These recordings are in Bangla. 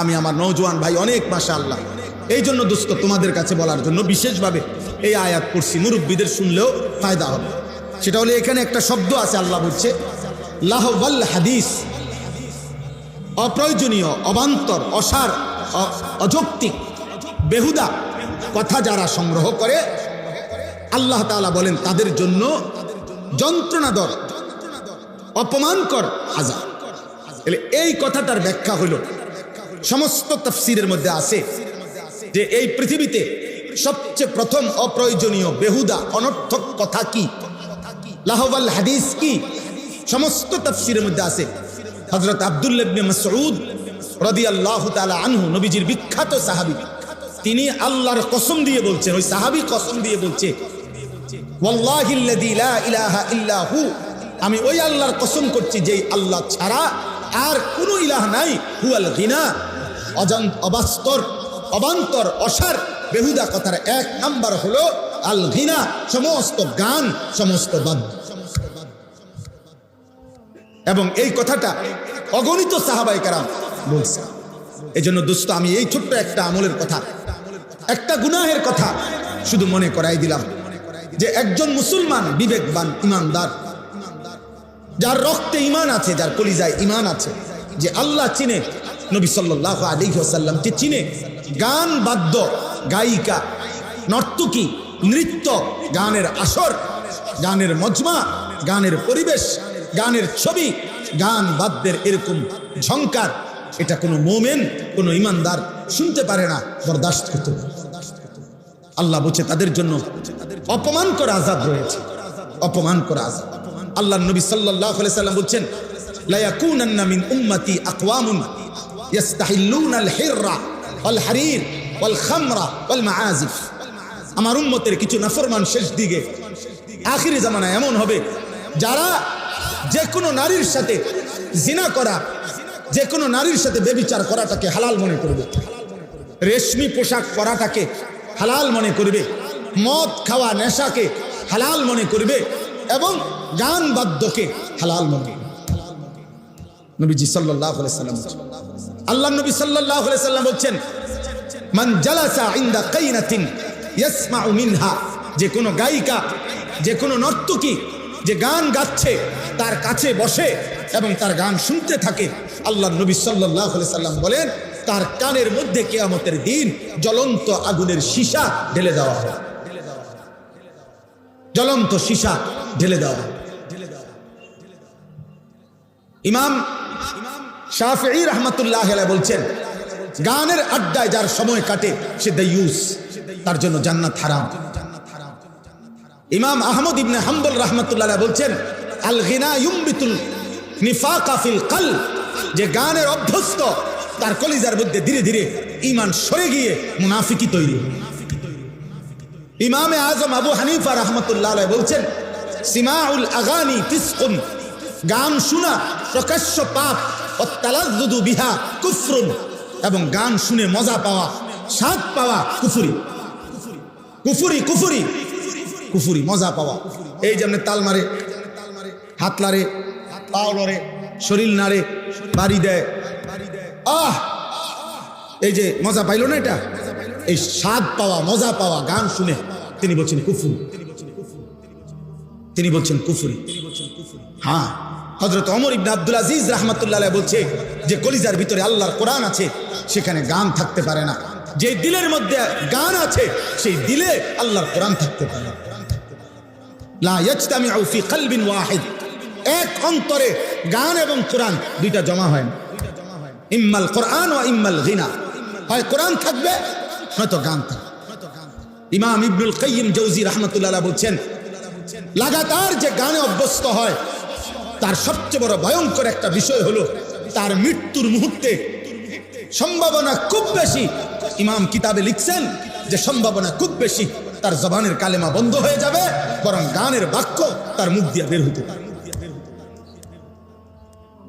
আমি আমার নওজোয়ান ভাই অনেক মাশাআল্লাহ। এই জন্য দোস্ত তোমাদের কাছে বলার জন্য বিশেষভাবে এই আয়াত পড়ছি, মুরব্বীদের শুনলেও ফায়দা হবে। সেটা হলো এখানে একটা শব্দ আছে, আল্লাহ বলছে লাহওয়াল হাদিস, অপ্রয়োজনীয়, অবান্তর, অসার, অযৌক্তিক, বেহুদা কথা যারা সংগ্রহ করে, আল্লাহ তাআলা বলেন তাদের জন্য যন্ত্রণাদর, অপমানকর আযাব। এই কথাটার ব্যাখ্যা হলো সমস্ত তাফসীরের মধ্যে আছে যে এই পৃথিবীতে সবচেয়ে প্রথম অপ্রয়োজনীয়, বেহুদা, অনর্থক কথা কি, লাহওয়াল হাদিস কি, সমস্ত তাফসীরের মধ্যে আছে। হযরত আব্দুল্লাহ ইবনে মাসউদ রাদিয়াল্লাহু তাআলা আনহু, নবীজির বিখ্যাত সাহাবী, তিনি আল্লাহর কসম দিয়ে বলছেন, ওই সাহাবী কসম দিয়ে বলছে, ওয়াল্লাহিল্লাযী লা ইলাহা ইল্লা হু, আমি ওই আল্লাহর কসম করছি যেই আল্লাহ ছাড়া আর কোনো ইলাহ নাই, হুয়াল গিনা, অবাস্তর, অবান্তর, অসার, বেহুদা কথার এক নাম্বার হলো আল গিনা, সমস্ত গান, সমস্ত বাদ্য। এবং এই কথাটা অগণিত সাহাবায়ে কেরাম বলছে। এই জন্য দোস্ত আমি এই ছোট্ট একটা আমলের কথা, একটা গুনাহের কথা শুধু মনে করাই দিলাম যে একজন মুসলমান, বিবেকবান, ইমানদার, যার রক্তে ইমান আছে, যার কলিজায় ইমান আছে, যে আল্লাহ চিনে, নবী সাল্লাল্লাহু আলাইহি ওয়াসাল্লামকে চিনে, গান, বাদ্য, গায়িকা, নর্তকী, নৃত্য, গানের আসর, গানের মজমা, গানের পরিবেশ, গানের ছবি, গান বাদ্যের এরকম ঝংকার, এটা কোনো মোমেন, কোনো ইমানদার শুনতে পারে না, বরদাস্ত করতে পারে। আল্লাহ বলছে তাদের জন্য অপমান করা আযাব রয়েছে, অপমান করা আযাব। আল্লাহর নবী সাল্লাল্লাহু আলাইহি ওয়াসাল্লাম বলছেন, লা ইয়াকুনান্না মিন উম্মতি আকওয়ামুন ইস্তাহিল্লুনাল হিররা ওয়াল হারির ওয়াল খামরা ওয়াল মাআজিফ। আমার উম্মতের কিছু নাফরমান শেষ দিকে আখিরি জামানায় এমন হবে যারা যে কোনো নারীর সাথে জিনা করা, যে কোনো নারীর সাথে ব্যভিচার করাটাকে হালাল মনে করবে, রেশমি পোশাক পরাটাকে হালাল মনে করবে, মদ খাওয়া, নেশাকে হালাল মনে করবে, এবং গান বাদ্যকে হালাল মনে করবে। নবীজি সাল্লাল্লাহু আলাইহি ওয়াসাল্লাম, আল্লাহ নবী সাল্লাল্লাহু আলাইহি ওয়াসাল্লাম বলছেন, মান জালাসা ইনদা কাইনাতিন ইয়াসমাউ মিনহা, যে কোনো গায়িকা, যে কোনো নর্তকী যে গান গাচ্ছে তার কাছে বসে এবং তার গান শুনতে থাকে, আল্লাহ নবী সাল্লাল্লাহু আলাইহি ওয়াসাল্লাম বলেন তার কানের মধ্যে কিয়ামতের দিন জ্বলন্ত আগুনের সীসা ঢেলে দেওয়া হবে, জ্বলন্ত সীসা ঢেলে দেওয়া হবে। ইমাম শাফিঈ রাহমাতুল্লাহ আলাইহি বলছেন, গানের আড্ডায় যার সময় কাটে সে দায়ুস, তার জন্য জান্নাত হারাম। ইমাম আহমদ ইবনে হাম্বল রাহমাতুল্লাহ আলাইহি বলছেন, আল গিনা ইউমবিতুল নিফাকা ফিল কলব, যে গানের অভ্যস্ত তার কলিজার মধ্যে ধীরে ধীরে ঈমান সরে গিয়ে মুনাফিকি তৈরি হয়। ইমামে আজম আবু হানিফা রাহমাতুল্লাহ আলাইহি বলছেন, সিমাউল আগানি ফিসকুন, গান শোনা প্রকাশ্য পাপ, ওয়াত্তালাজ্জুদু বিহা কুফরুন, এবং গান শুনে মজা পাওয়া, স্বাদ পাওয়া কুফরি, কুফরি, কুফরি, কুফরি, মজা পাওয়া। এই যেমন তাল মারে, হাত লারে, পাও লড়ে, শরীর নাড়ে, বাড়ি দেয়, এই যে মজা পাইল না, এটা এই স্বাদ পাওয়া, মজা পাওয়া গান শুনে, তিনি বলছেন কুফরি, তিনি বলছেন কুফরি। হ্যাঁ, হযরত ওমর ইবনে আব্দুল আজিজ রাহমাতুল্লাহ আলাইহি বলছে যে কলিজার ভিতরে আল্লাহর কোরআন আছে, সেখানে গান থাকতে পারে না। যে দিলের মধ্যে গান আছে সেই দিলে আল্লাহর কোরআন থাকতে পারে না। লা ইয়াজতামিউ ফি কলবিন ওয়াহিদ, এক অন্তরে গান এবং কোরআন দুইটা জমা হয় না। ইম্মাল কোরআন ওয়া ইম্মাল গিনা, হয় কোরআন থাকবে নয়তো গান থাকবে। ইমাম ইবনুল কাইয়িম জাওজি রাহমাতুল্লাহ আলাইহি বলছেন, লাগাতার যে গানে অভ্যস্ত হয় তার সবচেয়ে বড় ভয়ঙ্কর একটা বিষয় হলো তার মৃত্যুর মুহূর্তে সম্ভাবনা খুব বেশি, ইমাম কিতাবে লিখছেন যে সম্ভাবনা খুব বেশি তার জবানের কালেমা বন্ধ হয়ে যাবে, বরং গানের বাক্য তার মুখ দিয়ে বের হতে পারে।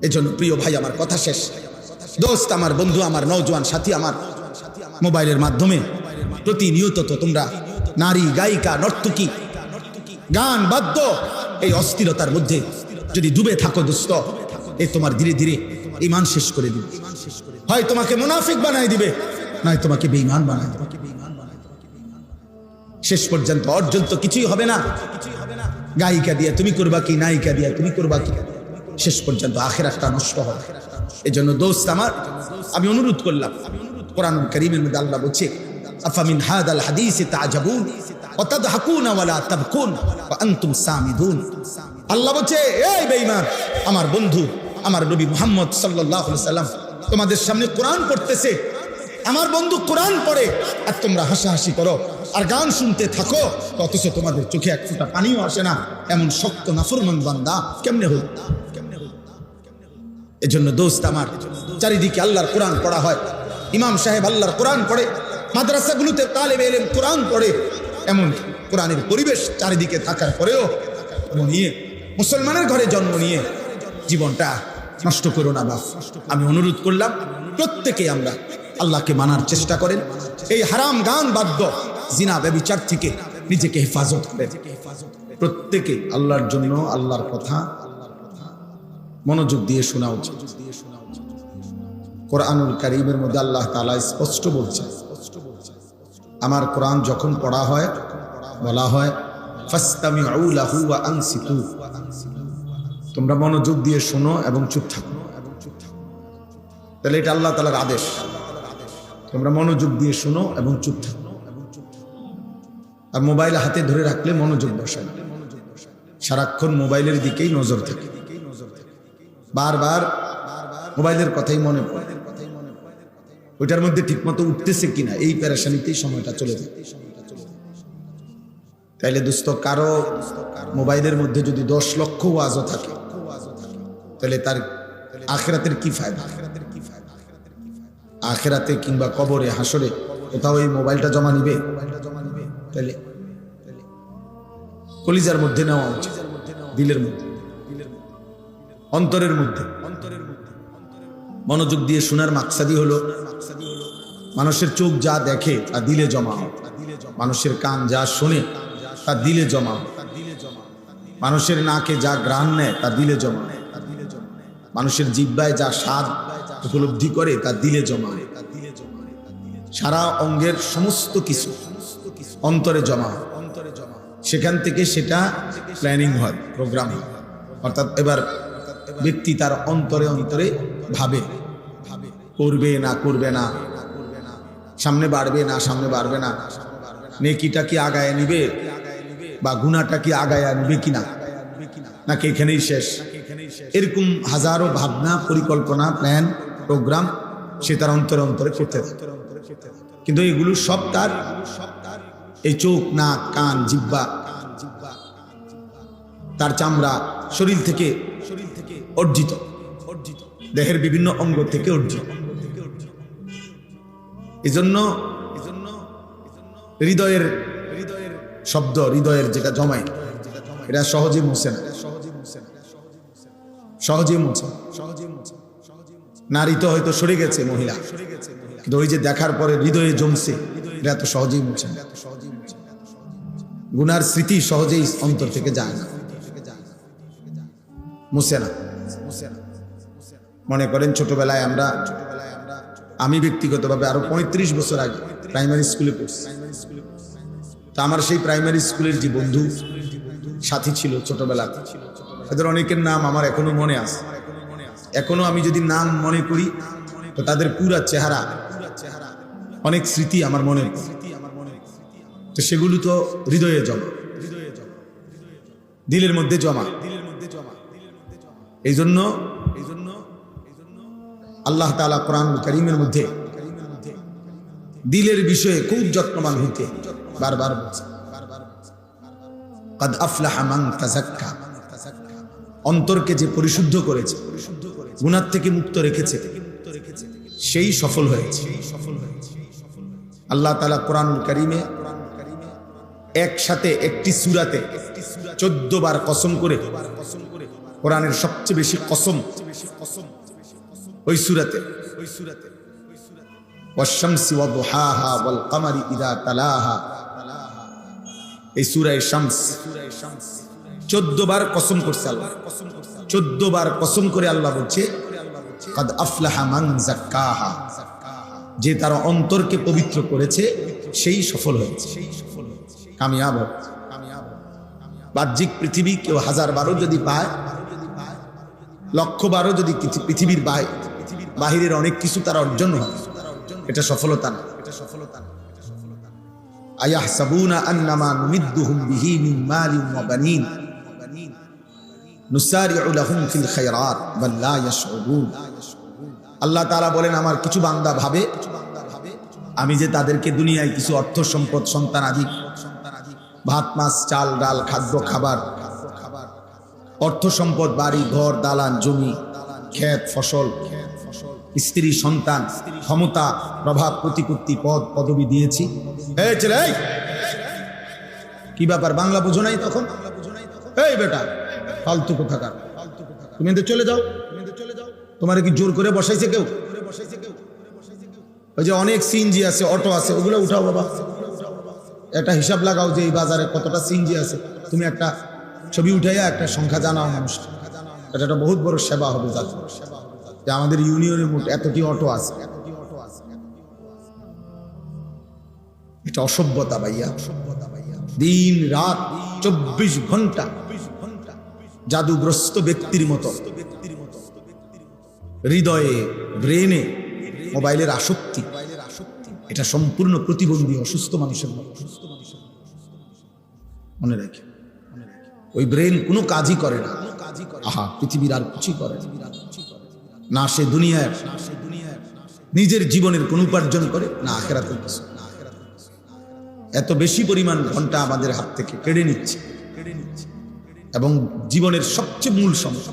এজন্য প্রিয় ভাই, আমার কথা শেষ, দোস্ত আমার, বন্ধু আমার, নওজোয়ান সাথী আমার, মোবাইলের মাধ্যমে প্রতিনিয়ত তো তোমরা নারী, গায়িকা, নর্তকী, গান, বাদ্য, এই অস্থিরতার মধ্যে যদি ডুবে থাকো দোস্ত, এ তোমার ধীরে ধীরে ঈমান শেষ করে দিবে। হয় তোমাকে মুনাফিক বানাই দিবে, নয় তোমাকে বেঈমান বানাই দিবে। শেষ পর্যন্ত অর্জন তো কিছুই হবে না। গায়িকা দিয়ে তুমি করবা কি, নায়িকা দিয়ে তুমি করবা কি, শেষ পর্যন্ত আখিরাতটা নষ্ট হবে। এজন্য দোস্ত আমার, আমি অনুরোধ করলাম, কোরআনুল কারীমের মধ্যে আল্লাহ বলছে, আফামিন হাদাল হাদিসি তা'জাবুন ওয়া তাদহাকুনা ওয়া লা তাবকুন ওয়া আনতুম সামিদুন। আল্লাহ বলছে, এই বেঈমান, আমার বন্ধু আমার নবী মুহাম্মদ সাল্লাল্লাহু আলাইহি সাল্লাম তোমাদের সামনে কোরআন পড়তেছে, আমার বন্ধু কোরআন পড়ে আর তোমরা হাসাহাসি করো আর গান শুনতে থাকো, অথচ তোমাদের চোখে এক ফোঁটা পানিও আসে না। এমন শক্ত নাফরমান বান্দা কেমনে হল? এজন্য দোস্ত আমার, চারিদিকে আল্লাহর কোরআন পড়া হয়, ইমাম সাহেব আল্লাহর কোরআন পড়ে, মাদ্রাসাগুলোতে তালেবে ইলম কোরআন পড়ে, এমন কোরআনের পরিবেশ চারিদিকে থাকার পরেও নিয়ে মুসলমানের ঘরে জন্ম নিয়ে জীবনটা নষ্ট করো না বাপ। আমি অনুরোধ করলাম প্রত্যেকেই আমরা আল্লাহকে মানার চেষ্টা করেন, এই হারাম গান বাদ্য জিনা ব্যভিচার থেকে নিজেকে হেফাজত করেন। প্রত্যেকে আল্লাহর জন্য আল্লাহর কথা মনোযোগ দিয়ে শোনা উচিত। কোরআনুল কারীমের মধ্যে আল্লাহ তাআলা স্পষ্ট বলছেন, আমার কোরআন যখন পড়া হয় বলা হয় ফাসতামিউ লাহু ওয়া আনসিতু, তোমরা মনোযোগ দিয়ে শোনো এবং চুপ থাকো। তাহলে এটা আল্লাহ তাআলার আদেশ, তোমরা মনোযোগ দিয়ে শোনো এবং চুপ থাকো। আর মোবাইল হাতে ধরে রাখলে মনোযোগ বসায়, সারাক্ষণ মোবাইলের দিকেই নজর থাকে, বারবার মোবাইলের কথাই মনে পড়ে, ওইটার মধ্যে ঠিকমতো উঠতেছে কিনা এই পেরেশানিতেই সময়টা চলে যায়। তাইলে দোস্ত, কারো মোবাইলের মধ্যে যদি 10 লক্ষ ওয়াজও থাকে, তাহলে তার আখিরাতের কি ফায়দা? আখিরাতে কিংবা কবরে হাসরে কোথাও এই মোবাইলটা জমা নিবে? তাহলে কলিজার মধ্যে নেওয়া উচিত, দিলের মধ্যে, অন্তরের মধ্যে। মনোযোগ দিয়ে শোনার মাকসাদই হলো মানুষের চোখ যা দেখে তা দিলে জমা হয়, মানুষের কান যা শোনে তা দিলে জমা হয়, মানুষের নাকে যা ঘ্রাণ নেয় তা দিলে জমা হয়, মানুষের জিহ্বায় যা স্বাদ উপলব্ধি করে তা দিলে জমা হয়, সারা অঙ্গের সমস্ত কিছু অন্তরে জমা হয়, সেখান থেকে সেটা প্ল্যানিং হয়, প্রোগ্রাম হয়। অর্থাৎ এবার ব্যক্তি তার অন্তরে অন্তরে ভাবে, করবে না করবে না, সামনে বাড়বে না সামনে বাড়বে না, নেকিটা কি আগায় নিবে বা গুনাহটা কি আগায় নিবে কিনা, নাকি এখানেই শেষ। এরকম হাজারো ভাবনা, পরিকল্পনা, প্ল্যান, প্রোগ্রাম সে তার অন্তরে অন্তরে করতে থাকে। কিন্তু এগুলো সব তার এই চোখ, নাক, কান, জিহ্বা, তার চামড়া, শরীর থেকে অর্জিত, দেহের বিভিন্ন অঙ্গ থেকে অর্জিত। এজন্য হৃদয়ের শব্দ, হৃদয়ের যেটা জমায়, এটা সহজে মুছে না, সহজে মুছে। নারী তো হয়তো সরে গেছে, মহিলা, কিন্তু ওই যে দেখার পরে হৃদয়ে জমছে, এটা এত সহজেই মুছে না। গুনার স্মৃতি সহজেই অন্তর থেকে যায় না, মুছে না। মনে করেন ছোটবেলায় আমি ব্যক্তিগতভাবে আরো 35 বছর আগে প্রাইমারি স্কুলে পড়ছি। তা আমার সেই প্রাইমারি স্কুলের যে বন্ধু সাথী ছিল ছোটবেলাতে, তাদের অনেকের নাম আমার এখনো মনে আছে। এখনো আমি যদি নাম মনে করি তো তাদের পুরা চেহারা, অনেক স্মৃতি আমার মনে, তো সেগুলো তো হৃদয়ে জমা, দিলের মধ্যে জমা। এই জন্য আল্লাহ তাআলা কোরআনুল কারীমের মধ্যে দিলের বিষয়ে খুব যত্নবান হইতে বারবার বলছে, قد أفلح من تزكى, অন্তরকে যে পরিশুদ্ধ করেছে, গুনাহ থেকে মুক্ত রেখেছে, সেই সফল হয়েছে। আল্লাহ তাআলা কোরআনুল কারীমে একসাথে একটি সূরাতে 14 বার কসম করে, কোরআনের সবচেয়ে বেশি কসম ওই সূরাতে, ওয়াশ-শামসি ওয়া-দুহাহা ওয়াল-কামারি ইযা তালাহা, এই সূরা শামস 14 বার কসম করছে আল্লাহ। 14 বার কসম করে আল্লাহ বলছে কদ আফলাহা মান যাক্কাহা, যে তার অন্তরকে পবিত্র করেছে সেই সফল হয়েছে, কামিয়াব হয়েছে। বাহ্যিক পৃথিবী কেউ 1000 যদি পায়, 1,00,000 যদি পৃথিবীর বাহিরের অনেক কিছু তার অর্জন হয়, এটা সফলতা না। আয়াহসাবুনা আন্নামা নুমিদ্দুহুম বিহি মিন মালিন ওয়া বানিন নুসারিউ লাহুম ফিল খায়রাত বাল লা ইয়াশউরুন। আল্লাহ তাআলা বলেন, আমার কিছু বান্দা ভাবে আমি যে তাদেরকে দুনিয়ায় কিছু অর্থ সম্পদ, সন্তান আদি, ভাত মাছ চাল ডাল খাদ্য খাবার, অর্থ সম্পদ, বাড়ি ঘর দালান জমি ক্ষেত ফসল, স্ত্রী সন্তান, ক্ষমতা প্রভাব প্রতিপত্তি পদ পদবি দিয়েছি। এই ছেলে, এই কি ব্যাপার, বাংলা বুঝো নাই তখন? এই বেটা ফালতু কোথাকার, তুমি তো চলে যাও। তোমার কি জোর করে বসাইছে কেউ? ওই যে অনেক সিএনজি আছে, অটো আছে, ওগুলো উঠাও বাবা। একটা হিসাব লাগাও যে এই বাজারে কতটা সিএনজি আছে। তুমি একটা ছবি উঠাইয়া একটা সংখ্যা জানাও মানুষ, এটা একটা বহুত বড় সেবা হবে যাতে, যে আমাদের ইউনিয়নের মোট এতটি অটো আছে। এটা অসভ্যতা ভাইয়া। দিন রাত 24 ঘন্টা জাদুগ্রস্ত ব্যক্তির মতো হৃদয়ে ব্রেনে মোবাইলের আসক্তি, এটা সম্পূর্ণ প্রতিবন্ধী অসুস্থ মানুষের মতো। মনে রাখে, ওই ব্রেন কোনো কাজই করে না। আহা, পৃথিবীর আর কিছুই করে না। সে দুনিয়ার নিজের জীবনের কোন উপার্জন করে না, আখিরাতের কিছু। এত বেশি পরিমাণ ঘন্টা আমাদের হাত থেকে কেড়ে নিচ্ছে। এবং জীবনের সবচেয়ে মূল সময়,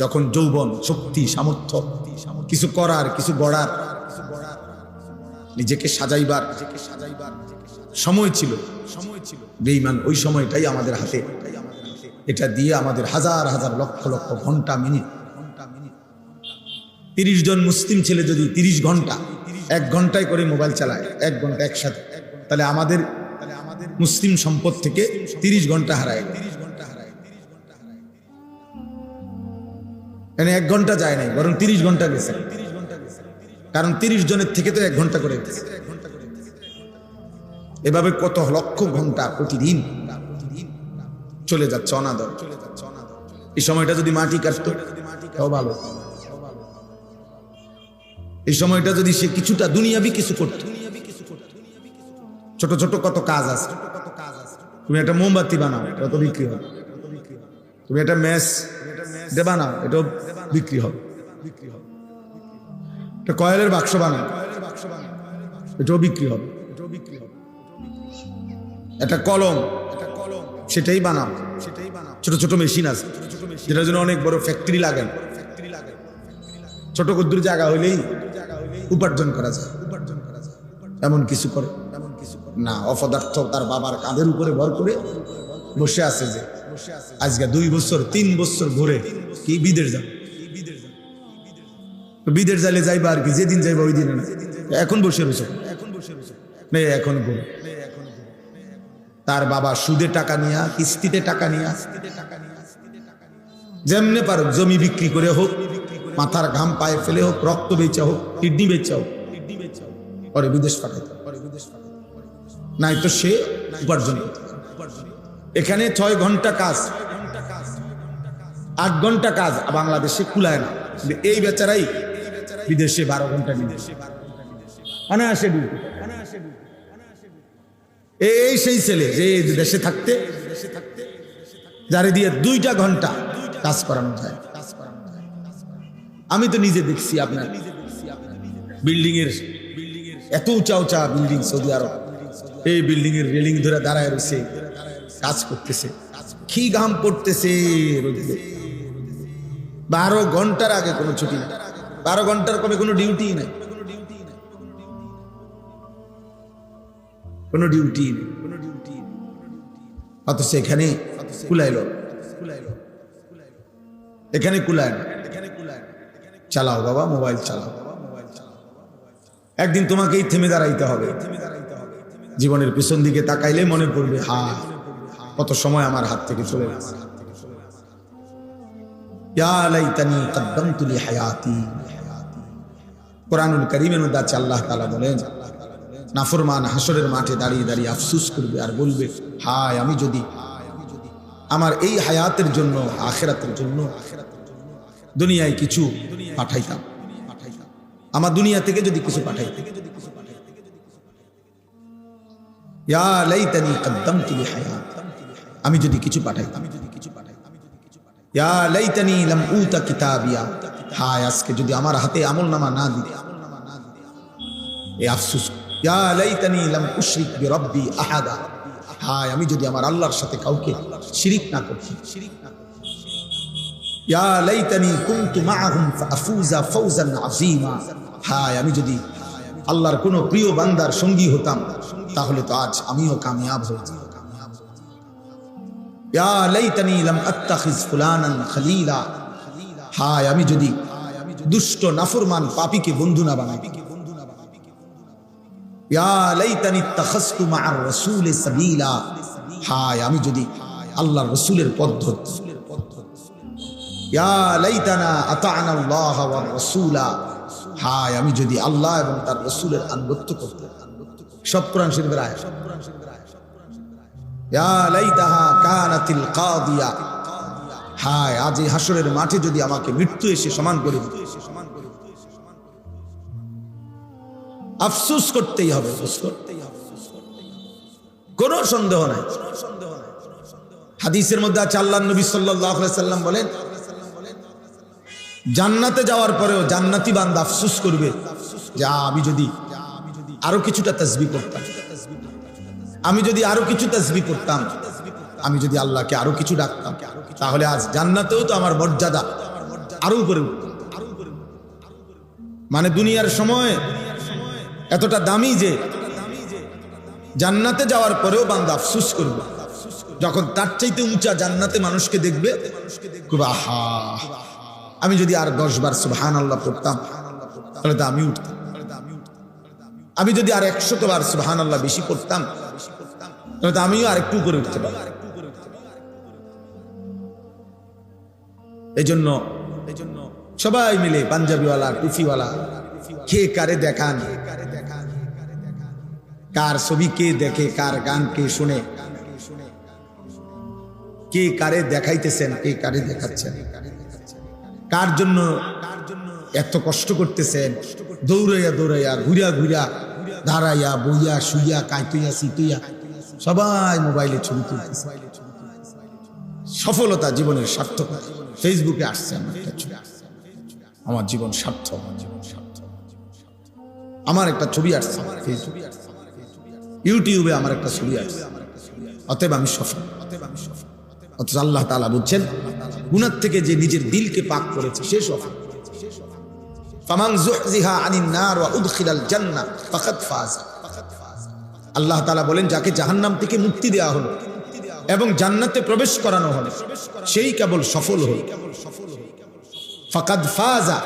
যখন যৌবন, শক্তি, সামর্থ্য, কিছু করার, কিছু গড়ার, নিজেকে সাজাইবার সময় ছিল, বেঈমান ওই সময়টাই আমাদের হাতে। এটা দিয়ে আমাদের হাজার হাজার লক্ষ লক্ষ ঘন্টা, মিনিট। 30 জন মুসলিম ছেলে যদি 30 ঘন্টা 1 ঘন্টায় করে মোবাইল চালায়, 1 ঘন্টা একসাথে, তাহলে আমাদের মুসলিম সম্পদ থেকে 30 ঘন্টা হারায়। মানে 1 ঘন্টা যায় নাই, বরং 30 ঘন্টা গেছে। কারণ 30 জনের থেকে তো 1 ঘন্টা করে গেছে। এভাবে কত লক্ষ ঘন্টা প্রতিদিন চলে যাচ্ছে অনাদর। এই সময়টা যদি মাটি কাটতো তাও ভালো। এই সময়টা যদি সে কিছুটা দুনিয়াবি কিছু করত। ছোট ছোট কত কাজ আছে। তুমি একটা মোমবাতি বানাও, এটা তো বিক্রি হবে। তুমি একটা মেস বানাও, এটাও বিক্রি হবে। একটা কয়েলের বাক্স বানাও, এটাও বিক্রি হবে। একটা কলম, সেটাই বানাও। ছোট ছোট মেশিন আছে যেটার জন্য অনেক বড় ফ্যাক্টরি লাগে। ছোট কুদ্দুর জায়গা হইলেই উপার্জন করা যায়। এমন কিছু করে না, অপদার্থ তার বাবার কাঁধের উপরে ভর করে বসে আছে, যে আজকে 2 বছর 3 বছর ঘুরে কি বিদেশ যাবে। বিদেশ যাইলে যাইবা আর কি, যেদিন যাইবা ওই দিনে না। এখন বসে রয়েছে, এখন ঘুরে। তার বাবা সুদে টাকা নিয়া, কিস্তিতে টাকা নিয়া, যেমনে পারো জমি বিক্রি করে হোক, মাথার ঘাম পায়ে ফেলে হোক, রক্ত বেচা হোক, কিডনি বেচা হোক, পরে বিদেশ পাঠাইতে, নাই তো সে উপার্জন করতে। এখানে 6 ঘন্টা কাজ, 8 ঘন্টা কাজ বাংলাদেশে কুলায় না। এই বেচারাই বিদেশে 12 ঘন্টা বিদেশে অনায়াসে ডিউটি। এই সেই ছেলে যে দেশে থাকতে যারে দিয়ে 2টা ঘন্টা কাজ করানো যায়। আমি তো নিজে দেখছি, আপনার বিল্ডিং এর এত উঁচা উঁচা বিল্ডিং সৌদি আরব, এই বিল্ডিং এর রেলিং ধরে দাঁড়ায় রয়েছে, কাজ করতেছে, কি ঘাম পড়তেছে রোদে। 12 ঘন্টার আগে কোনো ছুটি নেই, 12 ঘন্টার কমে কোনো ডিউটি নাই, কোনো ডিউটি নেই। অথচ এখানে কুলাইল, এখানে কুলায় না। চালাও বাবা, মোবাইল চালাও। একদিন তোমাকেই থেমে দাঁড়াইতে হবে। জীবনের পিছন দিকে তাকাইলে মনে পড়বে, কত সময় আমার হাত থেকে চলে গেছে। ইয়া লাইতানি কদ্দামতু লিহায়াতি। কোরআনুল কারীমের মধ্যে আছে আল্লাহ তাআলা বলেন, নাফরমান হাসরের মাঠে দাঁড়িয়ে দাঁড়িয়ে আফসোস করবে আর বলবে, হায় আমি যদি আমার এই হায়াতের জন্য, আখিরাতের জন্য দুনিয়ায় কিছু পাঠাইতাম, আমার দুনিয়া থেকে যদি কিছু পাঠাইতাম। ইয়া লাইতানি কদ্দামতু লিহায়াতি, আমি যদি কিছু পাঠাইতাম। ইয়া লাইতানি লাম উতা কিতাবিয়া, হায় আজকে যদি আমার হাতে আমলনামা না দিতে, এই আফসোস। ইয়া লাইতানি লাম উশরিক বিরাব্বি আহাদা, হায় আমি যদি আমার আল্লাহর সাথে কাউকে শিরিক না করতাম। ইয়া লাইতানি কুনতু মাআহুম ফাআফুযা ফাওজান আযীমা, হায় আমি যদি আল্লাহর কোনো প্রিয় বান্দার সঙ্গী হতাম, তাহলে তো আজ আমিও কামিয়াব হতাম। ইয়া লাইতানি লাম আত্তাখিজ ফুলানান খলীলা, হায় আমি যদি দুষ্ট নাফরমান পাপীকে বন্ধু না বানাই। ইয়া লাইতানি ইত্তাখাযতু মা'আর রাসূলি সাবিলা, হায় আমি যদি আল্লাহর রাসূলের পথ ধরতাম। ইয়া লাইতানা আতা'না আল্লাহ ওয়ার রাসূলা, হায় আমি যদি আল্লাহ এবং তার রাসূলের আনুগত্য করতাম। সব কোরআন শরীফের আয়াত। ইয়া লাইতাহা কানাতিল কাদিয়া, হায় আজ এই হাসরের মাঠে যদি আমাকে মৃত্যু এসে সমান করে দিত। আফসোস করতেই হবে, কোনো সন্দেহ নাই। হাদিসের মধ্যে আছে আল্লাহর নবী সাল্লাল্লাহু আলাইহি সাল্লাম বলেন, জান্নাতে যাওয়ার পরেও জান্নাতি বান্দা আফসোস করবে, যা আমি যদি আরো কিছুটা তাসবিহ করতাম, আমি যদি আরো কিছু তাসবিহ করতাম, আমি যদি আল্লাহকে আরো কিছু ডাকতাম, তাহলে আজ জান্নাতেও তো আমার মর্যাদা আরো উপরে উঠত। মানে দুনিয়ার সময় এতটা দামি যে জান্নাতে যাওয়ার পরেও বান্দা আফসোস করবে, যখন তার চাইতে উঁচা জান্নাতে মানুষকে দেখবে, আহা আমি যদি আর 10 বার সুবহানাল্লাহ পড়তাম, তাহলে তো আমি উঠতাম। আমি যদি আর 100 বার সুবহানাল্লাহ বেশি পড়তাম, তাহলে তো আমিও আর একটু উপরে উঠতে পারতাম। এই জন্য সবাই মিলে পাঞ্জাবিওয়ালা, টুফিওয়ালা, কে কারে দেখান, কার ছবি কে দেখে, কার গান কে শুনে, কে কারে দেখাইতেছেন, কে কারে দেখাচ্ছেন, কার জন্য এত কষ্ট করতেছেন, দৌড়াইয়া দৌড়াইয়া, ঘুরিয়া ঘুরিয়া, দাঁড়াইয়া, বইয়া, শুইয়া, কাইতুইয়া, সিতুইয়া, সবাই মোবাইলে ছবি তুলতেছে। সফলতা জীবনের সার্থকতা। ফেসবুকে আসছে আমার একটা ছবি, আমার জীবন সার্থক, আমার একটা ছবি আসছে ফেসবুকে, ইউটিউবে আমার একটা ছবি আসছে, অতএব আমি সফল। অথচ আল্লাহ তাআলা বলছেন, গুনাহ থেকে যে নিজের দিলকে পাক করেছে সে সফল। ফামান যুহজিহা আনিন নার ওয়া উদখিলাল জান্নাহ ফাকাদ ফাজ। আল্লাহ তাআলা বলেন, যাকে জাহান্নাম থেকে মুক্তি দেওয়া হলো এবং জান্নাতে প্রবেশ করানো হলো, সেই কেবল সফল হলো। ফাকাদ ফাজা,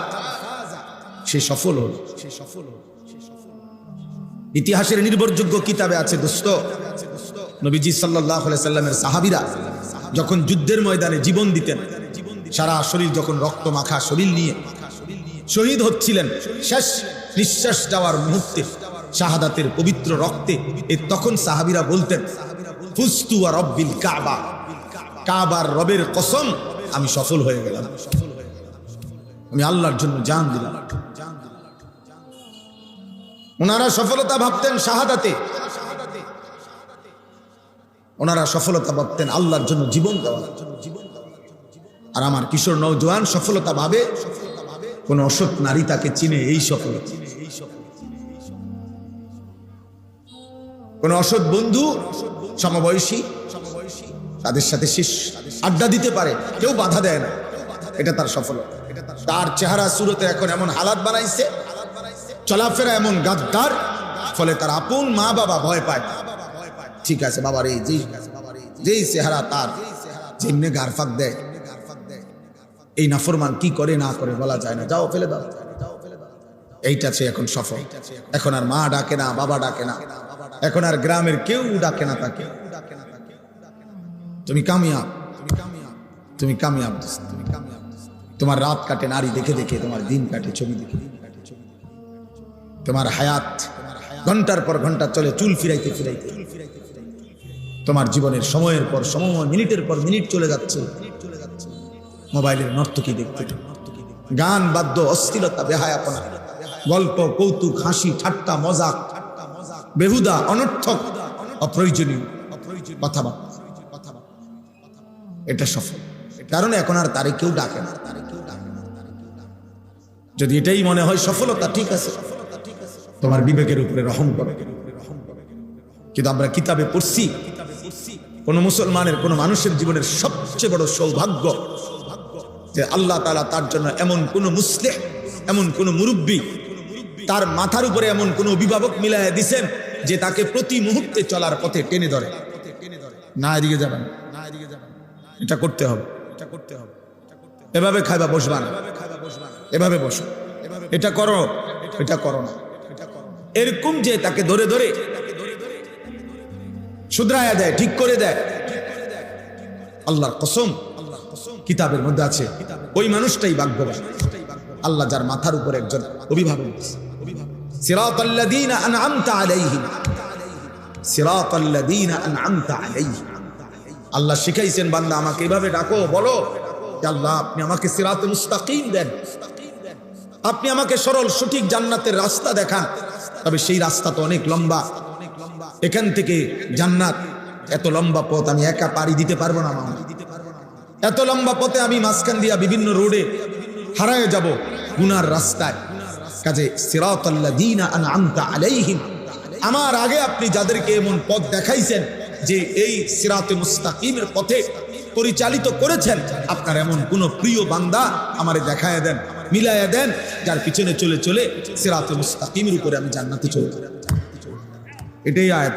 সে সফল হলো। ইতিহাসের নির্ভরযোগ্য কিতাবে আছে দোস্ত, নবীজি সাল্লাল্লাহু আলাইহি সাল্লামের সাহাবীরা যখন যুদ্ধের ময়দানে জীবন দিতেন, সারা শরীর যখন রক্ত মাখা শরীর নিয়ে শহীদ হচ্ছিলেন, শেষ নিঃশ্বাস যাওয়ার মুহূর্তে শাহাদাতের পবিত্র রক্তে, তখন সাহাবীরা বলতেন, ফুস্তু ওয়া রব্বিল কাবা, কাবার রবের কসম আমি সফল হয়ে গেলাম, আমি আল্লাহর জন্য জান দিলাম। ওনারা সফলতা ভাবতেন শাহাদাতে, ওনারা সফলতা ভাবতেন আল্লাহর জন্য জীবন দেওয়া। আর আমার কিশোর নওজোয়ান সফলতা ভাবে কোন অসৎ নারী তাকে চিনে, এই সফলতা। কোন অসৎ বন্ধু সমবয়সী তাদের সাথে শেষ আড্ডা দিতে পারে, কেউ বাধা দেয় না, এটা তার সফলতা। তার চেহারা সুরতে এখন এমন হালাত বানাইছে, চলাফেরা এমন গাদ্দার, ফলে তার আপন মা বাবা ভয় পায়। ঠিক আছে বাবার এই যেই চেহারা, তার যেমনি গার ফাঁক দেয়, এই নাফরমান কি করে না করে বলা যায় না, যাও ফেলে দাও। এইটা সে এখন সফল। এখন আর মা ডাকে না, বাবা ডাকে না, এখন আর গ্রামের কেউ ডাকে না তাকে। তুমি কামিয়াব, তুমি কামিয়াব। তোমার রাত কাটে নারী দেখে দেখে, তোমার দিন কাটে ছবি দেখে। তোমার হায়াত ঘন্টার পর ঘন্টা চলে চুল ফিরাইতে ফিরাইতে। তোমার জীবনের সময়ের পর সময়, মিনিটের পর মিনিট চলে যাচ্ছে মোবাইলের নর্তকী দেখতে। গান, বাদ্য, অশ্লীলতা, বেহায়াপনা, গল্প, কৌতুক, হাসি, ঠাট্টা, মজাক, বেহুদা, অনর্থক, অপ্রয়োজনীয় কথাবার্তা। এটা সফল, কারণ এখন আর তারে কেউ ডাকে না। যদি এটাই মনে হয় সফলতা, ঠিক আছে, তোমার বিবেকের উপরে রহম করো। কিন্তু আমরা কিতাবে পড়ছি, কোন মুসলমানের, কোন মানুষের জীবনের সবচেয়ে বড় সৌভাগ্য যে আল্লাহ তাআলা তার জন্য এমন কোন মুসলিহ, এমন কোন মুরব্বী, তার মাথার উপরে এমন কোন অভিভাবক মিলাইয়া দিছেন যে তাকে প্রতি মুহূর্তে চলার পথে টেনে ধরে। না এদিকে যাবেন, এটা করতে হবে। এভাবে খাইবা বসবা না, এভাবে বসো, এটা করো, এটা করো না, এরকম যে তাকে ধরে ধরে শুধরায়া দেয়, ঠিক করে দেয়। আল্লাহর কসম, কিতাবের মধ্যে আছে ওই মানুষটাই ভাগ্যবান, আল্লাহ যার মাথার উপর একজন অভিভাবক। সিরাতাল্লাযীনা আন'আমতা আলাইহিম, সিরাতাল্লাযীনা আন'আমতা আলাইহিম। আল্লাহ শিখাইছেন, বান্দা আমাকে এভাবে ডাকো, বলো যে আল্লাহ আপনি আমাকে সিরাতে মুস্তাকিম দেন, আপনি আমাকে সরল সঠিক জান্নাতের রাস্তা দেখান। তবে সেই রাস্তা তো অনেক লম্বা, এখান থেকে জান্নাত এত লম্বা পথ আমি একা পাড়ি দিতে পারবো না। এত লম্বা পথে আমি মাঝখান দিয়া বিভিন্ন রোডে হারায় যাব গুনার রাস্তায়। কাজে সিরাতাল্লাযীনা আন'আমতা আলাইহিম, আমার আগে আপনি যাদেরকে এমন পথ দেখাইছেন যে এই সিরাতে মুস্তাকিমের পথে পরিচালিত করেছেন, আপনার এমন কোন প্রিয় বান্দা আমারে দেখায় দেন, মিলাইয়া দেন, যার পিছনে চলে চলে সিরাতে মুস্তাকিমের উপরে আমি জান্নাতে চলে যাব। এটাই আয়াত,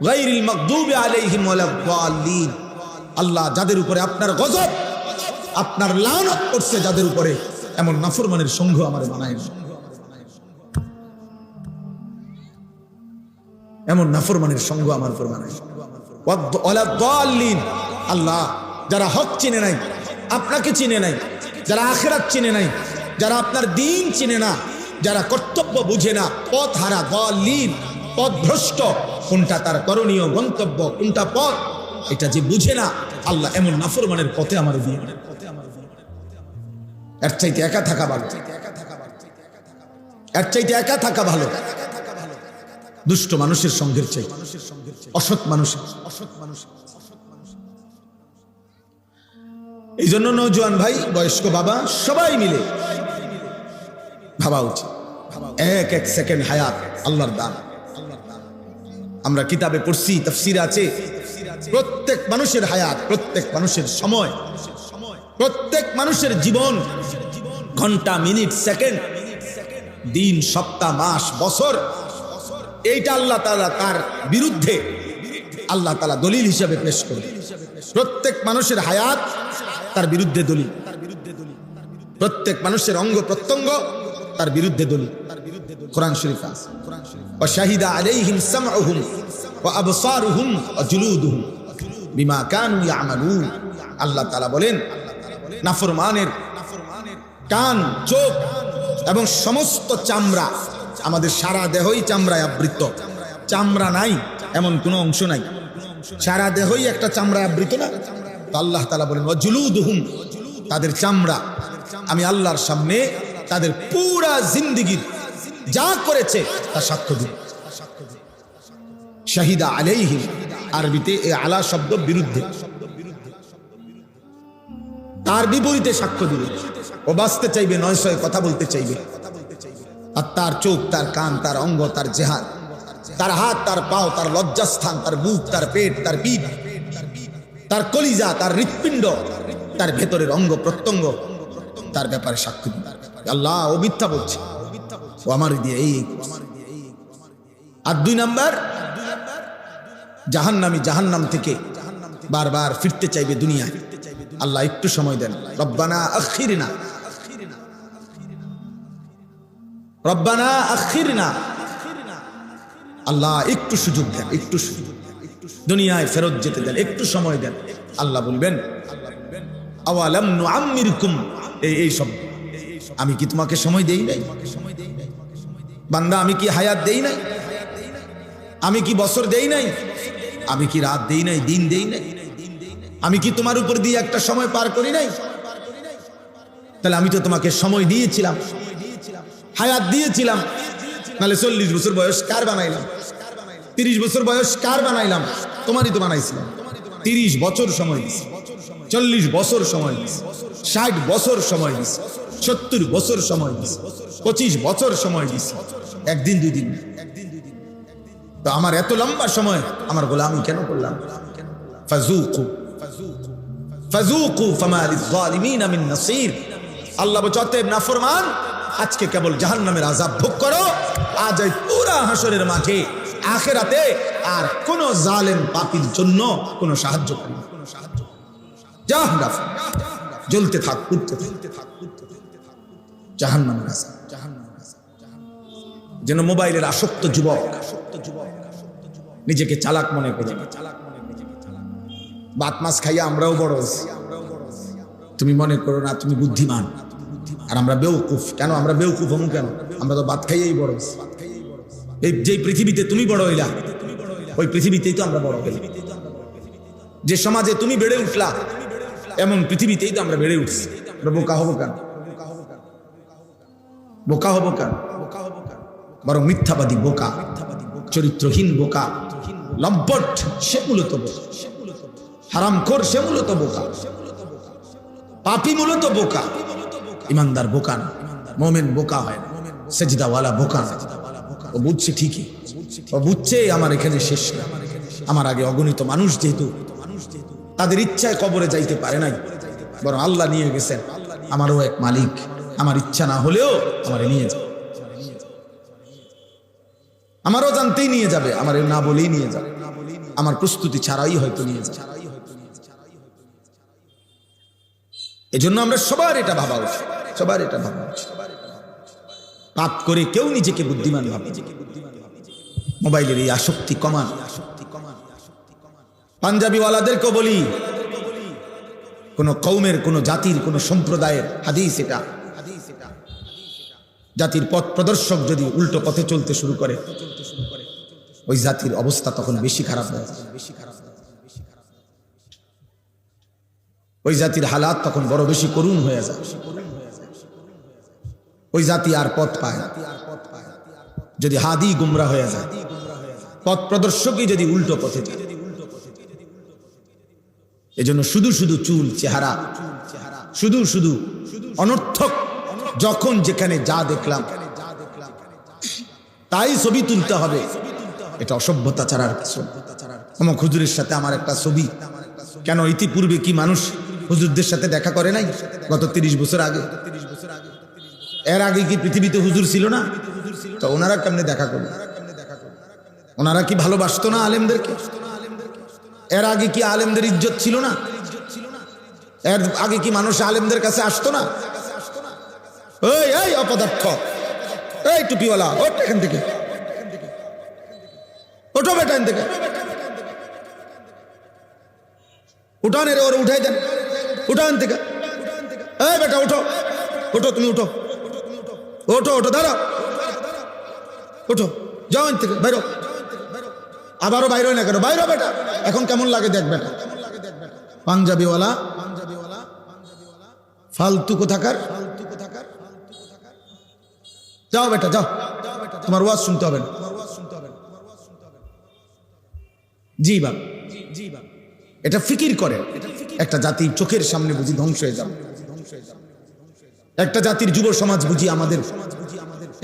গায়রিল মাগদুবি আলাইহিম ওয়ালাদ-দাল্লিন। আল্লাহ যাদের উপরে আপনার গজব, আপনার লানত করছে, যাদের উপরে এমন নাফরমানের সংঘ আমারে বানায় না, এমন নাফরমানের সংঘ আমার উপর বানায় ওয়ালাদ-দাল্লিন। আল্লাহ যারা হক চিনে নাই, আপনাকে চিনে নাই, যারা আখিরাত চিনে নাই, যারা আপনার দ্বীন চিনে না, যারা কর্তব্য বুঝে না, পথ হারা, দাল্লিন, পথভ্রষ্ট, কোনটা তার করণীয় গন্তব্য, কোনটা পথ এটা যে বুঝে না, আল্লাহ এমন নাফরমানের পথে আমার দিয়ে। এর চাইতে একা থাকা ভালো, এর চাইতে একা থাকা ভালো দুষ্ট মানুষের সঙ্গের চাইতে, অসৎ মানুষের। এই জন্য নওজোয়ান ভাই, বয়স্ক বাবা, সবাই মিলে ভাবা উচিত, এক এক সেকেন্ড হায়াত আল্লাহর দান। আমরা কিতাবে পড়ছি, তাফসীরে আছে, প্রত্যেক মানুষের হায়াত, প্রত্যেক মানুষের সময়, প্রত্যেক মানুষের জীবন, ঘন্টা, মিনিট, সেকেন্ড, দিন, সপ্তাহ, মাস, বছর, এইটা আল্লাহ তাআলা তার বিরুদ্ধে আল্লাহ তাআলা দলিল হিসেবে পেশ করে। প্রত্যেক মানুষের হায়াত তার বিরুদ্ধে দলিল, প্রত্যেক মানুষের অঙ্গ প্রত্যঙ্গ তার বিরুদ্ধে দলিল। কোরআন শরীফ আছে, ওয়া শাহিদা আলাইহিম সামউহুম ওয়া আবসারুহুম ওয়া জুলুদুহুম বিমা কানু ইয়ামালুন। আল্লাহ তাআলা বলেন, নাফরমানের কান, চোখ এবং সমস্ত চামড়া, আমাদের সারা দেহই চামড়ায় আবৃত, চামড়া নাই এমন কোনো অংশ নাই, সারা দেহই একটা চামড়ায় আবৃত না। তো আল্লাহ তাআলা বলেন, ওয়া জুলুদুহুম, তাদের চামড়া আমি আল্লাহর সামনে তাদের পুরা জিন্দেগীর যা করেছে তা সাক্ষ্য দিবে। শাহিদা আলাইহিম, আরবিতে এই আলা শব্দ বিরুদ্ধে, তার বিপরীতে সাক্ষ্য দিবে। ও বাঁচতে চাইবে, নয় ছয় কথা বলতে চাইবে, আর তার চোখ, তার কান, তার অঙ্গ, তার জেহাদ, তার হাত, তার পাও, তার লজ্জাস্থান, তার বুক, তার পেট, তার পিঠ, তার কলিজা, তার হৃৎপিণ্ড, তার ভেতরের অঙ্গ প্রত্যঙ্গ, তার ব্যাপারে সাক্ষ্য দিবে। আল্লাহ ও মিথ্যা বলছে, ও আমার দিয়ে এই। আর দুই নাম্বার, জাহান্নামী জাহান্নাম থেকে বারবার ফিরতে চাইবে দুনিয়ায়। আল্লাহ একটু সময় দেন, রব্বানা আখিরনা, রব্বানা আখিরনা, আল্লাহ একটু সুযোগ দেন, একটু সুযোগ, দুনিয়ায় ফেরত যেতে দেন, একটু সময় দেন। আল্লাহ বলবেন, আওয়ালাম নুআম্মিরকুম, এই সব। আমি কি তোমাকে সময় দেই নাই বান্দা? আমি কি হায়াত দেই নাই? আমি কি বছর দেই নাই? আমি কি রাত দেই নাই, দিন দেই নাই? আমি কি তোমার উপর দিয়ে একটা সময় পার করি নাই? তাহলে আমি তো তোমাকে সময় দিয়েছিলাম, হায়াত দিয়েছিলাম। নাহলে 40 বছর বয়স কার বানাইলাম? 30 বছর বয়স কার বানাইলাম? তোমারই তো বানাইছিলাম। 30 বছর সময় দিছি, 40 বছর সময় দিছি, 60 বছর সময় দিছি, 70 বছর সময় দিছি, 25 বছর সময় দিছি, একদিন দুই দিন। তো আমার এত লম্বা সময় আমার গোলামি কেন করলাম? ফাযুকু ফাযুকু ফামা লিয-যালিমিনা মিন নাসীর। আল্লাহ বলতে নাফরমান, আজকে কেবল জাহান্নামের আযাব ভোগ করো। আজ এই পুরা হাসরের মাঠে আখিরাতে আর কোন জালেম পাপীর জন্য কোনো সাহায্য করি না। জাহান্নাম জ্বলতে থাক, পুড়তে থাক, জাহান্নামের আযাব। যেন মোবাইলের আসক্ত যুবক নিজেকে চালাক মনে করে, ভাত মাছ খাইয়া আমরাও বড় হয়েছি। তুমি মনে করো না তুমি বুদ্ধিমান, আর আমরা বেউকুফ। কেন আমরা বেউকুফ হমু? কেন? আমরা তো ভাত খাইয়াই বড় হয়েছি। এই যে পৃথিবীতে তুমি বড় হইলা, ওই পৃথিবীতেই তো আমরা বড় হইলাম। যে সমাজে তুমি বেড়ে উঠলা, এমন পৃথিবীতেই তো আমরা বেড়ে উঠছি। আমরা বোকা হবো কেন? বোকা হবো কেন? বরং মিথ্যাবাদী বোকা, চরিত্রহীন বোকা, লম্পট সে মূলত বোকা, হারামখোর সে মূলত বোকা, পাপী মূলত বোকা। ইমানদার বোকা না, মুমিন বোকা হয় না, সেজদাওয়ালা বোকা না। ও বুঝছে ঠিকই, ও বুঝছে আমার এখানে শেষ না। আমার আগে অগণিত মানুষ যেহেতু তাদের ইচ্ছায় কবরে যাইতে পারে নাই, বরং আল্লাহ নিয়ে গেছেন। আমারও এক মালিক, আমার ইচ্ছা না হলেও আমারে নিয়ে যাবে, আমারও জানতেই নিয়ে যাবে, আমার না বলেই নিয়ে যাবে, আমার প্রস্তুতি ছাড়াই হয়তো নিয়ে যাবে। এজন্য আমরা সবার এটা ভাবা উচিত, সবার এটা ভাবা উচিত। পাপ করে কেউ নিজেকে বুদ্ধিমান ভাবে। মোবাইলের এই আসক্তি কমান। পাঞ্জাবিওয়ালাদেরকেও বলি, কোন কওমের, কোন জাতির, কোন সম্প্রদায়ের হাদিস এটা, জাতির পথ প্রদর্শক যদি উল্টো পথে চলতে শুরু করে, ওই জাতির অবস্থা তখন বেশি খারাপ হয়। ওই জাতির হালাত তখন বড় বেশি করুণ হয়ে যায়। ওই জাতি আর পথ পায় না। যদি হাদি গুমরা হয়ে যায়, পথ প্রদর্শকই যদি উল্টো পথে যায়। এজন্য শুধু শুধু চুল চেহারা, শুধু শুধু অনর্থক, যখন যেখানে যা দেখলাম তাই ছবি তুলতে হবে, এটা অসভ্যতা ছাড়ার কিছু। অমুক হুজুরের সাথে আমার একটা ছবি। কেন? ইতিপূর্বে কি মানুষ হুজুরদের সাথে দেখা করে নাই? গত 30 বছর আগে, এর আগে কি পৃথিবীতে হুজুর ছিল না? তো ওনারা কেমনে দেখা করবে? ওনারা কি ভালোবাসতো না আলেমদেরকে? এর আগে কি আলেমদের ইজ্জত ছিল না? এর আগে কি মানুষ আলেমদের কাছে আসতো না? ওই এই অপদার্থ, এই টুপিওয়ালা, ওঠ এখান থেকে, ওঠো বেটা এখান থেকে, উঠান, এর ওর উঠাই দেন, উঠান থেকে। এই বেটা ওঠো, ওঠো, তুমি উঠো, ওঠো, ওঠো, দাঁড়াও, ওঠো, যাও এখান থেকে, বাইরো। আবারও বাইরে না কেন? বাইরে বেটা, এখন কেমন লাগে দেখ বেটা। পাঞ্জাবিওয়ালা, ফালতু কোথাকার, যাও বেটা যাও, তোমার ওয়াজ শুনতে হবে না। জি বাপ, এটা ফিকির করে। একটা জাতির চোখের সামনে বুঝি ধ্বংস হয়ে যাবে। একটা জাতির যুব সমাজ বুঝি আমাদের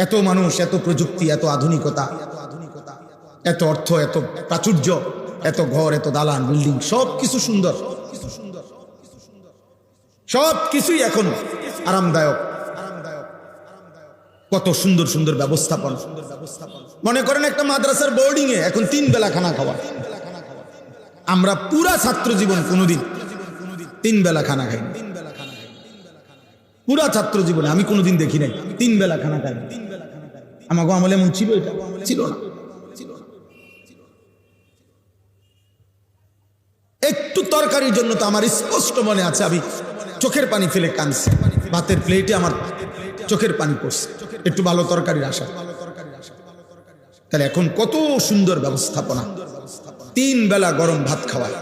এত মানুষ, এত প্রযুক্তি, এত আধুনিকতা, এত অর্থ, এত প্রাচুর্য, এত ঘর, এত দালান, বিল্ডিং, সব কিছু সুন্দর, সব কিছুই এখন আরামদায়ক। কত সুন্দর সুন্দর ব্যবস্থাপনা। মনে করেন একটা মাদ্রাসার বোর্ডিং এ এখন 3 বেলা খানা খাওয়া। আমরা পুরা ছাত্র জীবন কোনোদিন 3 বেলা খানা খাই, পুরা ছাত্র জীবনে আমি কোনোদিন দেখি নাই 3 বেলা খানা খাই। আমাকে আমলে এমন ছিল? এটা ছিল না। একটু তরকারির জন্য তো আমার স্পষ্ট মনে আছে, আমি চোখের পানি ফেলে কাঁদছে, ভাতের প্লেটে আমার চোখের পানি পড়ছে, একটু ভালো তরকারির আশা। তাহলে এখন কত সুন্দর ব্যবস্থাপনা, 3 বেলা গরম ভাত খাওয়ায়।